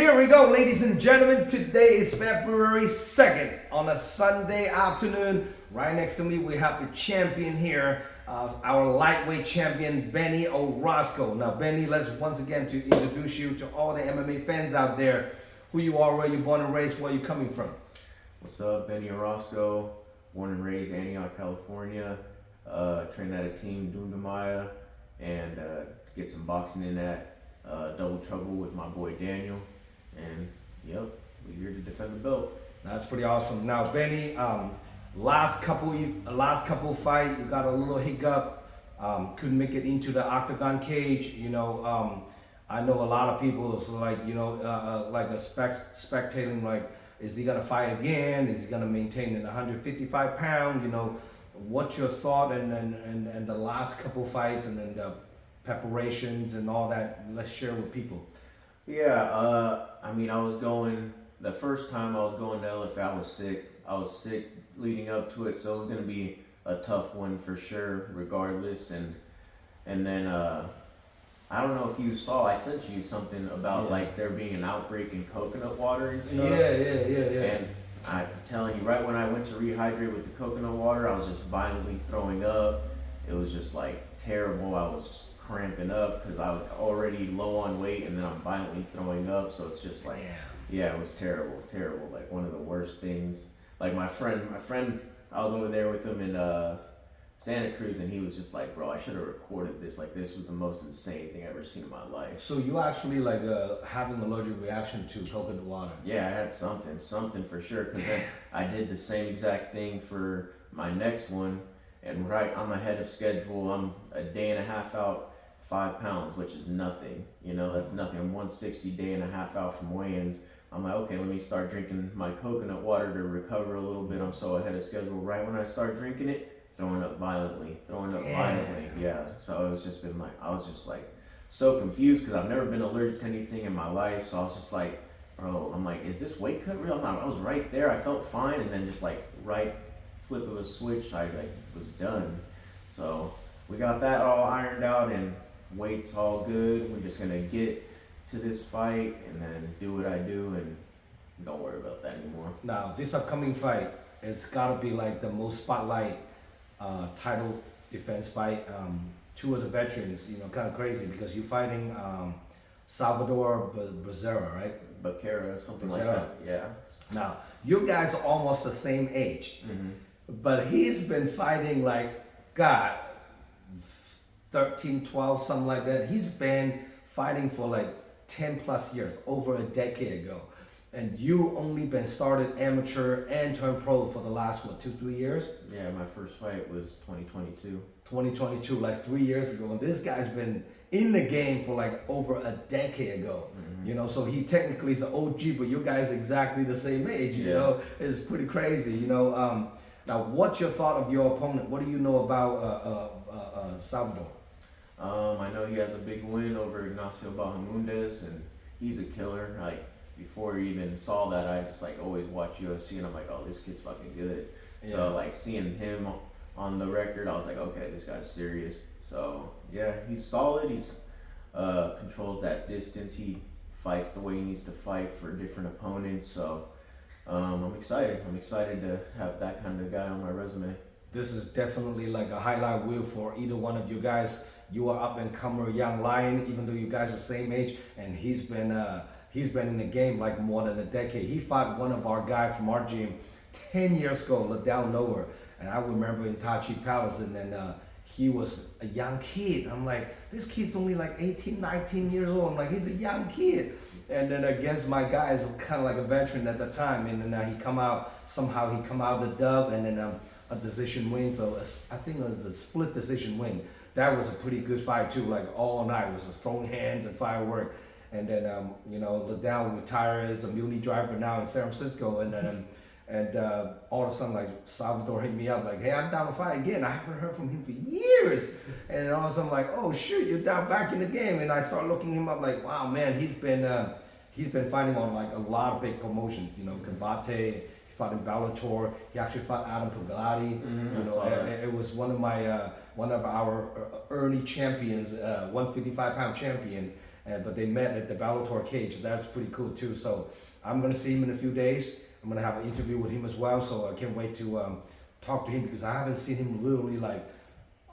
Here we go, ladies and gentlemen. Today is February 2nd on a Sunday afternoon. Right next to me, we have the champion here, our lightweight champion, Benny Orozco. Now, Benny, let's once again to introduce you to all the MMA fans out there. Who you are, where you're born and raised, where you're coming from. What's up, Benny Orozco, born and raised Antioch, California. Trained at a team, Dundamaya, and get some boxing in at Double Trouble with my boy Daniel. And yep, we're here to defend the belt. That's pretty awesome. Now, Benny, last couple fight, you got a little hiccup. Couldn't make it into the octagon cage. I know a lot of people is like, spectating, like, is he gonna fight again? Is he gonna maintain in 155 pounds? What's your thought and the last couple fights and then the preparations and all that? Let's share with people. Yeah, the first time I was going to LFA, I was sick. I was sick leading up to it, so it was gonna be a tough one for sure, regardless. And then I don't know if you saw, I sent you something about like there being an outbreak in coconut water and stuff. Yeah. And I'm telling you, right when I went to rehydrate with the coconut water, I was just violently throwing up. It was just like terrible. I was just cramping up because I was already low on weight, and then I'm violently throwing up. So it's just like, yeah, it was terrible. Like one of the worst things. Like my friend, I was over there with him in Santa Cruz, and he was just like, bro, I should have recorded this. Like, this was the most insane thing I've ever seen in my life. So you actually like having an allergic reaction to coconut water? Yeah, I had something for sure. Because then I did the same exact thing for my next one, and I'm ahead of schedule. I'm a day and a half out, 5 pounds, which is nothing. That's nothing. I'm 160, day and a half out from weigh-ins. I'm like, okay, let me start drinking my coconut water to recover a little bit. I'm so ahead of schedule. Right when I start drinking it, throwing up violently. Yeah. So it's just been like, I was just like so confused because I've never been allergic to anything in my life. So I was just like, bro, I'm like, is this weight cut real? I was right there. I felt fine. And then just like right flip of a switch, I like was done. So we got that all ironed out and weight's all good. We're just going to get to this fight and then do what I do and don't worry about that anymore. Now, this upcoming fight, it's got to be like the most spotlight title defense fight. Two of the veterans, kind of crazy because you're fighting Salvador Becerra, right? Becerra, something like that. Yeah. Now, you guys are almost the same age, but he's been fighting like, God, 13, 12, something like that. He's been fighting for like 10 plus years, over a decade ago. And you only been started amateur and turned pro for the last, 2-3 years? Yeah, my first fight was 2022. 2022, like 3 years ago. And this guy's been in the game for like over a decade ago. So he technically is an OG, but you guys are exactly the same age, It's pretty crazy, Now, what's your thought of your opponent? What do you know about Salvador? I know he has a big win over Ignacio Bahamundes, and he's a killer. Like, before you even saw that, I just like always watch UFC, and I'm like, oh, this kid's fucking good. Yeah. So like seeing him on the record, I was like, okay, this guy's serious. So yeah, he's solid. He's controls that distance. He fights the way he needs to fight for different opponents. So I'm excited. I'm excited to have that kind of guy on my resume. This is definitely like a highlight reel for either one of you guys. You are up and comer young lion, even though you guys are the same age, and he's been in the game like more than a decade. He fought one of our guys from our gym 10 years ago, Liddell Noah, and I remember in Tachi Palace, and then he was a young kid. I'm like, this kid's only like 18, 19 years old. I'm like, he's a young kid. And then against my guys, kind of like a veteran at the time, and then he come out the dub, and then a decision win. So I think it was a split decision win. That was a pretty good fight too. Like all night it was just throwing hands and firework. And then Liddell retired as a muni driver now in San Francisco. And then all of a sudden, like, Salvador hit me up like, hey, I'm down to fight again. I haven't heard from him for years. And then all of a sudden, I'm like, oh shoot, you're down back in the game. And I start looking him up like, wow, man, he's been fighting on like a lot of big promotions. Combate. He fought in Bellator. He actually fought Adam Puglati. It was one of our early champions, 155-pound champion. but they met at the Bellator cage. That's pretty cool too. So I'm gonna see him in a few days. I'm gonna have an interview with him as well. So I can't wait to talk to him because I haven't seen him literally like,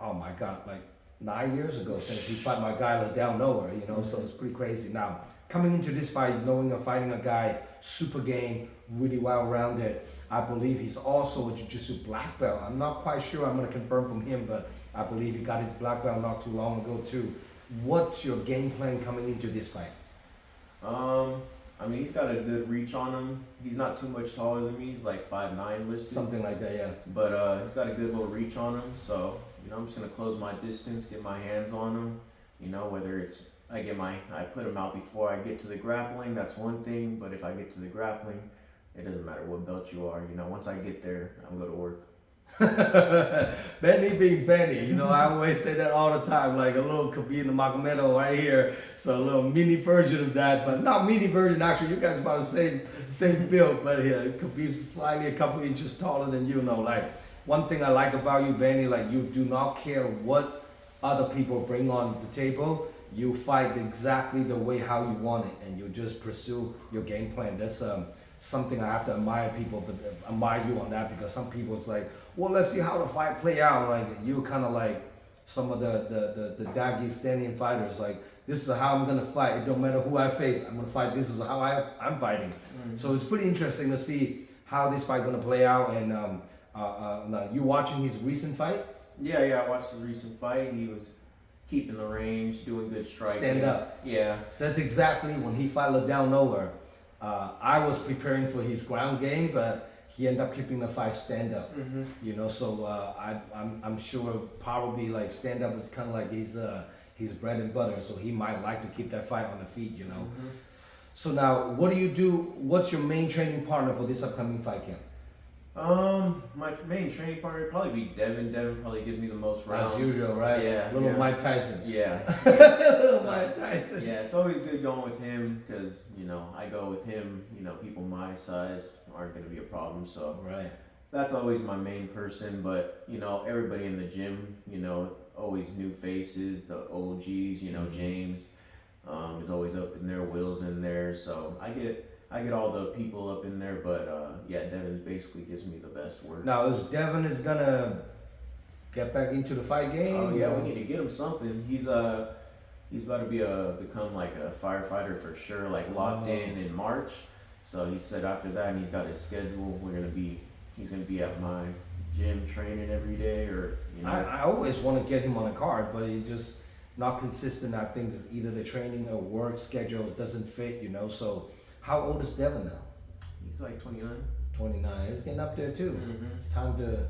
oh my God, like 9 years ago since he fought my guy down nowhere, you know. So it's pretty crazy. Now coming into this fight, knowing I'm fighting a guy super game, really well rounded. I believe he's also a jiu-jitsu black belt. I'm not quite sure. I'm gonna confirm from him, but I believe he got his black belt not too long ago too. What's your game plan coming into this fight? I mean, he's got a good reach on him. He's not too much taller than me. He's like 5'9" listed. Something like that, yeah. But he's got a good little reach on him. So, you know, I'm just gonna close my distance, get my hands on him. You know, whether it's I put him out before I get to the grappling, that's one thing. But if I get to the grappling, it doesn't matter what belt you are. You know, once I get there, I'm gonna work. Benny being Benny, you know, I always say that all the time, like a little Khabib Nurmagomedov right here, so a little mini version of that, but not mini version actually. You guys about the same build, but yeah, Khabib's slightly a couple inches taller than you. Know, like one thing I like about you, Benny, like you do not care what other people bring on the table. You fight exactly the way how you want it, and you just pursue your game plan. That's something I have to admire you on that, because some people it's like, well, let's see how the fight play out. Like you kind of like some of the Dagestanian fighters, like this is how I'm gonna fight. It don't matter who I face, I'm gonna fight. This is how I'm fighting. Mm-hmm. So it's pretty interesting to see how this fight gonna play out. And now, you watching his recent fight? Yeah, I watched his recent fight. He was keeping the range, doing good striking. Stand up. Yeah. So that's exactly when he fought down nowhere. I was preparing for his ground game, but he ended up keeping the fight stand up. Mm-hmm. You know, so I'm sure probably like stand up is kind of like his bread and butter. So he might like to keep that fight on the feet. You know. Mm-hmm. So now, what do you do? What's your main training partner for this upcoming fight camp? My main training partner would probably be Devin. Devin probably gives me the most rounds. As usual, right? Yeah. Little Mike Tyson. Yeah. Little Mike Tyson. Yeah, it's always good going with him because, you know, I go with him, you know, people my size aren't going to be a problem. So right. That's always my main person. But, you know, everybody in the gym, you know, always new faces, the OGs, you know, James is always up in there, Will's in there. So I get all the people up in there, but yeah, Devin basically gives me the best work. Now, is Devin gonna get back into the fight game? Oh yeah, we need to get him something. He's about to become like a firefighter for sure, like locked in March. So he said after that, and he's got his schedule. He's gonna be at my gym training every day, or you know. I always want to get him on a card, but he's just not consistent. I think either the training or work schedule doesn't fit, you know. So. How old is Devin now? He's like 29. 29. He's getting up there too. Mm-hmm. It's time to.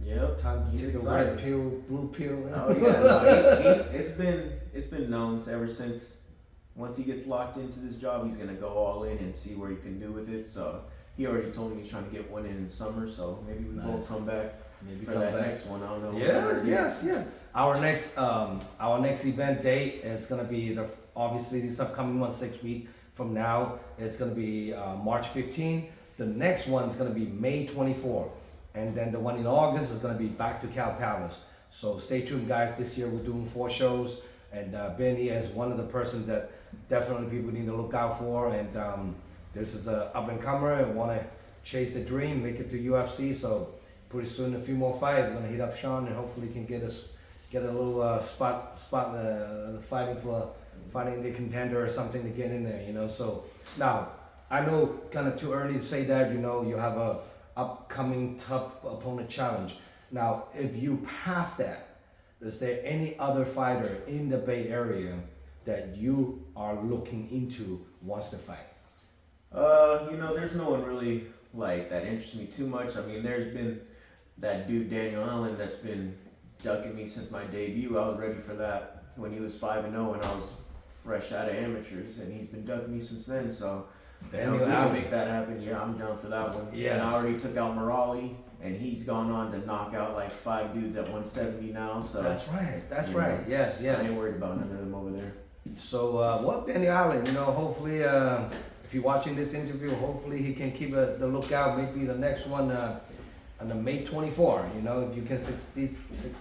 Yep. Time to take the red pill, blue pill. Oh yeah. No, it's been known ever since. Once he gets locked into this job, he's gonna go all in and see where he can do with it. So he already told me he's trying to get one in summer. So maybe we both come back for that next one. I don't know. Yeah. Our next event date, it's gonna be obviously this upcoming one, 6 weeks from now. It's going to be March 15. The next one is going to be May 24. And then the one in August is going to be back to Cal Palace. So stay tuned, guys. This year we're doing 4 shows. And Benny is one of the persons that definitely people need to look out for. And this is an up-and-comer and want to chase the dream, make it to UFC. So pretty soon, a few more fights. We're going to hit up Sean and hopefully can get a little spot fighting the contender or something to get in there, you know. So now I know kind of too early to say that, you know, you have a upcoming tough opponent challenge. Now, if you pass that, is there any other fighter in the Bay Area that you are looking into wants to fight? You know, there's no one really like that interests me too much. I mean, there's been that dude Daniel Allen that's been ducking me since my debut. I was ready for that when he was 5-0 and I was fresh out of amateurs, and he's been ducking me since then. So if we can make that happen, yeah, I'm down for that one. Yeah. And I already took out Morali, and he's gone on to knock out like 5 dudes at 170 now. So that's right. Yes. I ain't worried about none of them over there. So well, Benny Allen, you know, hopefully if you're watching this interview, hopefully he can keep the lookout. Maybe the next one on the May 24. You know, if you can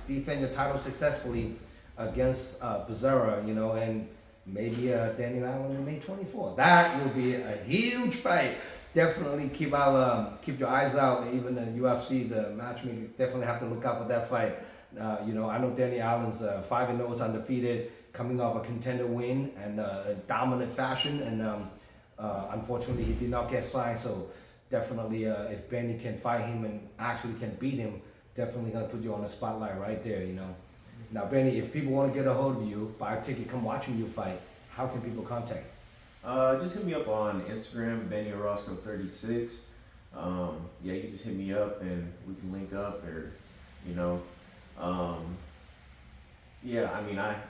defend your title successfully against Becerra, you know, and maybe Daniel Allen on May 24th. That will be a huge fight. Definitely keep your eyes out. Even the UFC, the matchmaker, definitely have to look out for that fight. I know Danny Allen's 5-0, undefeated, coming off a contender win and a dominant fashion. And unfortunately, he did not get signed. So definitely, if Benny can fight him and actually can beat him, definitely gonna put you on the spotlight right there. Now, Benny, if people want to get a hold of you, buy a ticket, come watching you fight, how can people contact you? Just hit me up on Instagram, Benny Orozco 36. You can just hit me up and we can link up, or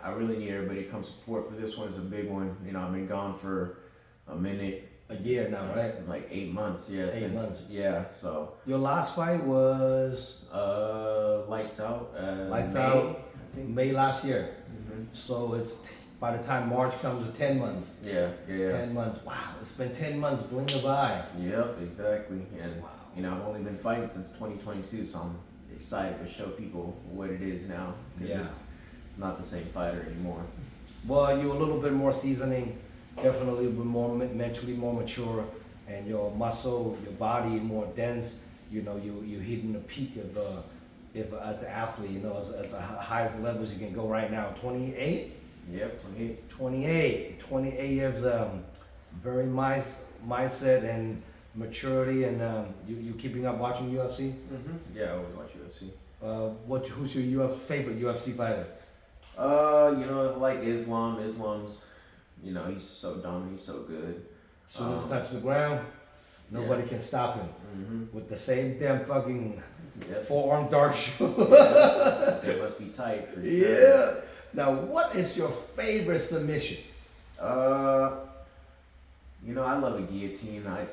I really need everybody to come support for this one. It's a big one. I've been gone for a minute. A year now, right? Like 8 months, yeah. 8 months. Yeah, so. Your last fight was? Lights Out. Lights May, Out, I think. May last year. Mm-hmm. So it's, by the time March comes, it's 10 months. Yeah. 10 months. Wow, it's been 10 months, blink of an eye. Yep, exactly. And, Wow. I've only been fighting since 2022, so I'm excited to show people what it is now. 'Cause Yeah. It's not the same fighter anymore. Well, you're a little bit more seasoning, definitely a bit more mentally more mature, and your muscle, your body more dense. You're hitting the peak of if as an athlete, as the highest levels you can go right now. 28. Yep, 28. 28 years, very nice mindset and maturity, and you keeping up watching UFC. Mm-hmm. Yeah, I always watch UFC. Who's your favorite UFC fighter? Like Islam. Islam's, he's so dominant, he's so good. As soon as he touches the ground, nobody can stop him. Mm-hmm. With the same damn fucking Yep. forearm dart show. Yeah, they must be tight for sure. Yeah. Now, what is your favorite submission? I love a guillotine. I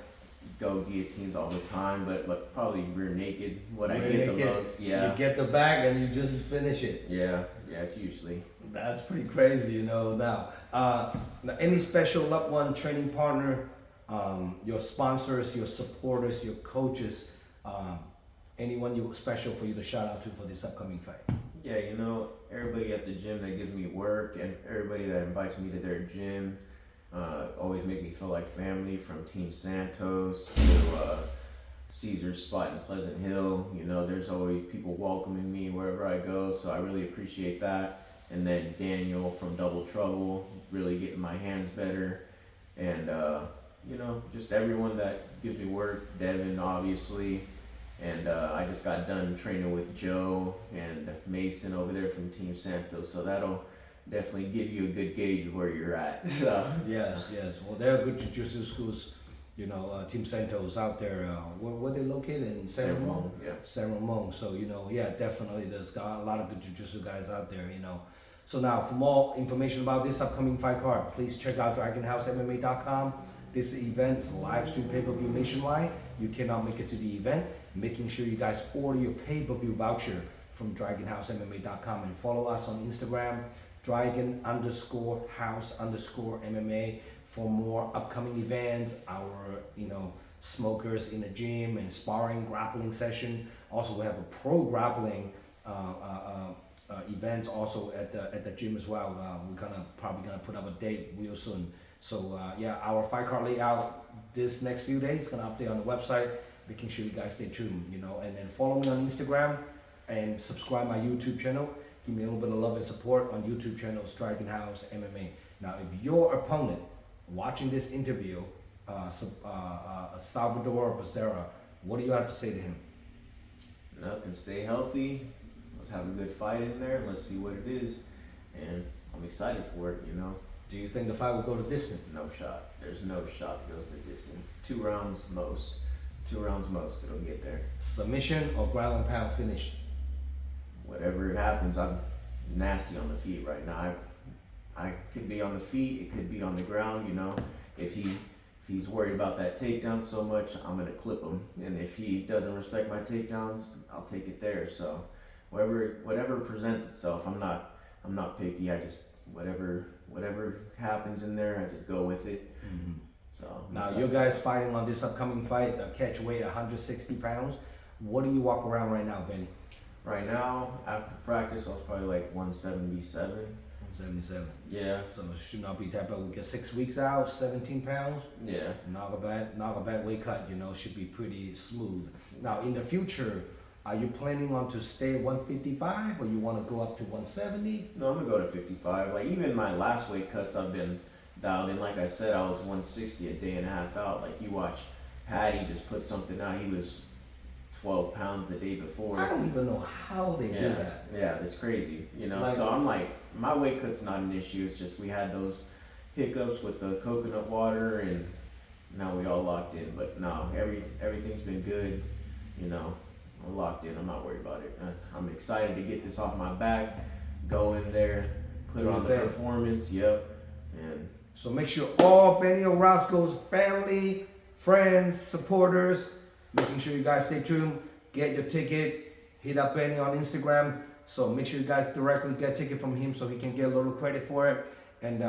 go guillotines all the time, but probably rear naked. What I get the most. Yeah. You get the bag and you just finish it. Yeah, it's usually. That's pretty crazy, Now, any special loved one, training partner, your sponsors, your supporters, your coaches, anyone special for you to shout out to for this upcoming fight? Yeah, everybody at the gym that gives me work and everybody that invites me to their gym always make me feel like family, from Team Santos to Caesar's spot in Pleasant Hill. There's always people welcoming me wherever I go, so I really appreciate that. And then Daniel from Double Trouble, really getting my hands better. And, just everyone that gives me work, Devin, obviously. And I just got done training with Joe and Mason over there from Team Santos, so that'll definitely give you a good gauge of where you're at. So. Yes. Well, there are good jiu-jitsu schools, Team Santos out there. Where they located? In San Ramon? Yeah. San Ramon. So, definitely there's got a lot of good jiu-jitsu guys out there, So now, for more information about this upcoming fight card, please check out DragonHouseMMA.com. This event is live stream pay-per-view nationwide. You cannot make it to the event. Making sure you guys order your pay-per-view voucher from DragonHouseMMA.com and follow us on Instagram, Dragon_House_MMA, for more upcoming events, our smokers in the gym and sparring grappling session. Also, we have a pro grappling events also at the gym as well. We're probably gonna put up a date real soon. So our fight card layout this next few days gonna update on the website. Making sure you guys stay tuned, and then follow me on Instagram and subscribe my YouTube channel. Give me a little bit of love and support on YouTube channel, Dragon House MMA. Now, if your opponent watching this interview, Salvador Becerra, what do you have to say to him? Nothing. Stay healthy. Let's have a good fight in there. Let's see what it is, and I'm excited for it. Do you think the fight will go to distance? No shot. There's no shot that goes the distance. 2 rounds most. 2 rounds most. It'll get there. Submission or ground and pound finish? Whatever happens, I'm nasty on the feet right now. I could be on the feet. It could be on the ground. If he's worried about that takedown so much, I'm gonna clip him. And if he doesn't respect my takedowns, I'll take it there. So whatever presents itself, I'm not picky. I just whatever happens in there, I just go with it. Mm-hmm. So now you guys fighting on this upcoming fight, catch weight 160 pounds. What do you walk around right now, Benny? Right now, after practice, I was probably like 177. 77. Yeah, So it should not be that bad. We get 6 weeks out, 17 pounds. yeah. Not a bad weight cut. Should be pretty smooth. Now in the future, are you planning on to stay 155 or you want to go up to 170? No, I'm gonna go to 55. Like even my last weight cuts, I've been dialed in. Like I said, I was 160 a day and a half out. Like you watch Patty just put something out. He was 12 pounds the day before. I don't even know how they do that. Yeah, that's crazy. Like- So I'm like, my weight cut's not an issue. It's just we had those hiccups with the coconut water, and now we all locked in. But no, everything's been good. I'm locked in. I'm not worried about it. I'm excited to get this off my back, go in there, put Do on your the thing. performance. Yep, and So make sure all Benny Orozco's family, friends, supporters, making sure you guys stay tuned, get your ticket, hit up Benny on Instagram. So make sure you guys directly get a ticket from him so he can get a little credit for it. And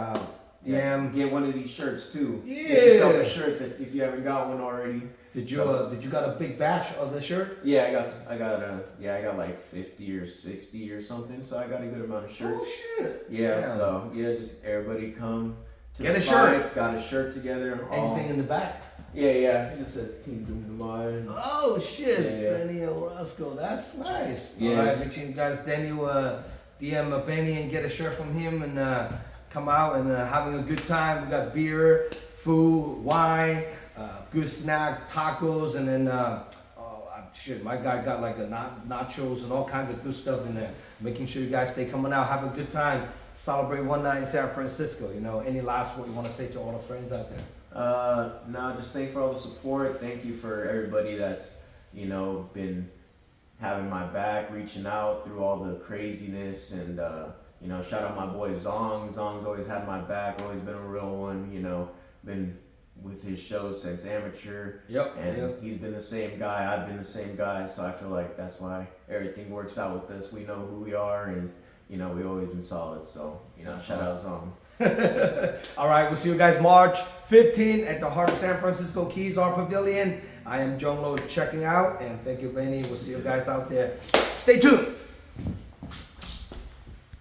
DM. get one of these shirts too. Yeah. Get yourself a shirt that if you haven't got one already. Did you got a big batch of the shirt? Yeah, I got like 50 or 60 or something. So I got a good amount of shirts. Oh shit! Yeah, Damn. so just everybody come to Get the a shirt. fights, got a shirt together. all- Anything in the back? Yeah, it just says Team Doom to Mine. Oh shit! Yeah. Benny Orozco, that's nice. Yeah. All right, make sure you guys DM Benny and get a shirt from him and come out and having a good time. We got beer, food, wine, good snack, tacos, and then shit, my guy got like a nachos and all kinds of good stuff in there. Making sure you guys stay coming out, have a good time, celebrate one night in San Francisco. Any last word you want to say to all the friends out there? No, just thank for all the support. Thank you for everybody that's been having my back, reaching out through all the craziness, and shout out my boy Zhong. Zhong's always had my back, always been a real one. Been with his shows since amateur. Yep. And he's been the same guy, I've been the same guy, so I feel like that's why everything works out with us. We know who we are, and we've always been solid. So shout out Zhong. All right, we'll see you guys March 15 at the heart of San Francisco Keys Art Pavilion. I am Zhong checking out, and thank you, Benny. We'll see you guys out there. Stay tuned.